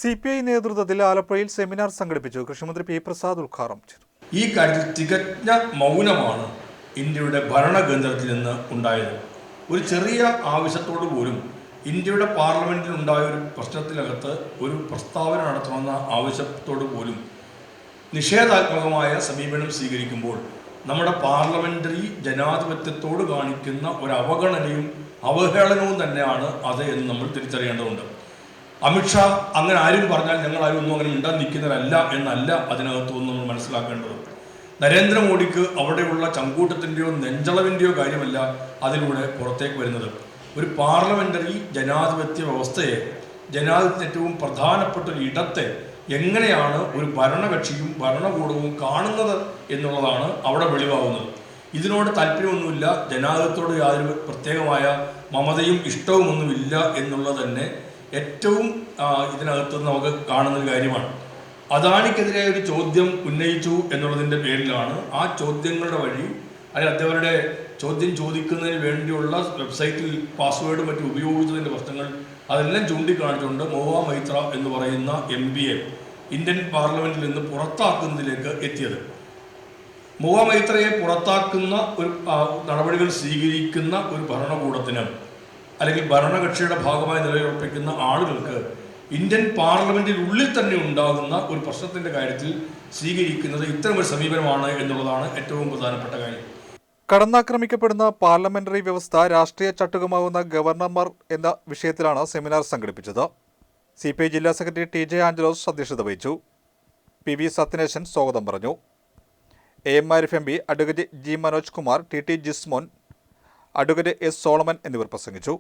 CPI നേതൃത്വത്തിൽ ആലപ്പുഴയിൽ seminar സംഘടിപ്പിച്ചു. കൃഷിമന്ത്രി പി പ്രസാദ് ഉദ്ഘാടനം ചെയ്തു. ഈ കാര്യത്തിൽ തികഞ്ഞ മൗനമാണ് ഇന്ത്യയുടെ ഭരണകേന്ദ്രത്തിൽ നിന്ന് ഉണ്ടായത്. ഒരു ചെറിയ ആവശ്യത്തോടു പോലും ഇന്ത്യയുടെ പാർലമെന്റിൽ ഉണ്ടായ ഒരു പ്രശ്നത്തിനകത്ത് ഒരു പ്രസ്താവന നടത്തണമെന്ന ആവശ്യത്തോടു പോലും നിഷേധാത്മകമായ സമീപനം സ്വീകരിക്കുമ്പോൾ നമ്മുടെ പാർലമെന്ററി ജനാധിപത്യത്തോട് കാണിക്കുന്ന ഒരു അവഗണനയും അവഹേളനവും തന്നെയാണ് അത് എന്ന് നമ്മൾ തിരിച്ചറിയേണ്ടതുണ്ട്. അമിത്ഷാ അങ്ങനെ ആരും പറഞ്ഞാൽ ഞങ്ങൾ ആരും ഒന്നും അങ്ങനെ ഉണ്ടാൻ നിൽക്കുന്നവരല്ല എന്നല്ല അതിനകത്തൊന്നും നമ്മൾ മനസ്സിലാക്കേണ്ടത്. നരേന്ദ്രമോദിക്ക് അവിടെയുള്ള ചങ്കൂട്ടത്തിൻ്റെയോ നെഞ്ചളവിൻ്റെയോ കാര്യമല്ല അതിലൂടെ പുറത്തേക്ക് വരുന്നത്. ഒരു പാർലമെന്ററി ജനാധിപത്യ വ്യവസ്ഥയെ, ജനാധിപത്യത്തിന് ഏറ്റവും പ്രധാനപ്പെട്ട ഒരു ഇടത്തെ എങ്ങനെയാണ് ഒരു ഭരണകക്ഷിയും ഭരണകൂടവും കാണുന്നത് എന്നുള്ളതാണ് അവിടെ വെളിവാകുന്നത്. ഇതിനോട് താല്പര്യമൊന്നുമില്ല, ജനാധിപത്യത്തോട് യാതൊരു പ്രത്യേകമായ മമതയും ഇഷ്ടവുമൊന്നുമില്ല എന്നുള്ളത് തന്നെ ഏറ്റവും ഇതിനകത്ത് നമുക്ക് കാണുന്നൊരു കാര്യമാണ്. അദാനിക്കെതിരെ ഒരു ചോദ്യം ഉന്നയിച്ചു എന്നുള്ളതിൻ്റെ പേരിലാണ് ആ ചോദ്യങ്ങളുടെ വഴി അദ്ദേഹരുടെ ചോദ്യം ചോദിക്കുന്നതിന് വേണ്ടിയുള്ള വെബ്സൈറ്റിൽ പാസ്വേഡും മറ്റും ഉപയോഗിച്ചതിൻ്റെ പ്രശ്നങ്ങൾ അതെല്ലാം ചൂണ്ടിക്കാണിച്ചുകൊണ്ട് മഹുവ മൈത്ര എന്ന് പറയുന്ന MP ഇന്ത്യൻ പാർലമെന്റിൽ നിന്ന് പുറത്താക്കുന്നതിലേക്ക് എത്തിയത്. മഹുവ മൈത്രയെ പുറത്താക്കുന്ന ഒരു നടപടികൾ സ്വീകരിക്കുന്ന ഒരു ഭരണകൂടത്തിന് അല്ലെങ്കിൽ ഭരണകക്ഷിയുടെ ഭാഗമായി നിലയുറപ്പിക്കുന്ന ആളുകൾക്ക് ഇന്ത്യൻ പാർലമെന്റിൽ ഉള്ളിൽ തന്നെ ഉണ്ടാകുന്ന ഒരു പ്രശ്നത്തിന്റെ കാര്യത്തിൽ സ്വീകരിക്കുന്നത് ഇത്തരമൊരു സമീപനമാണ് എന്നുള്ളതാണ് ഏറ്റവും പ്രധാനപ്പെട്ട കാര്യം. കടന്നാക്രമിക്കപ്പെടുന്ന പാർലമെന്ററി വ്യവസ്ഥ രാഷ്ട്രീയ ചട്ടുകമാവുന്ന ഗവർണർമാർ എന്ന വിഷയത്തിലാണ് സെമിനാർ സംഘടിപ്പിച്ചത്. CPI ജില്ലാ സെക്രട്ടറി TJ ആഞ്ചലോസ് അധ്യക്ഷത വഹിച്ചു. PV സത്യനേശൻ സ്വാഗതം പറഞ്ഞു. AM Arif MP, advocate G Manoj Kumar, TT Jismon, advocate S Solomon എന്നിവർ പ്രസംഗിച്ചു.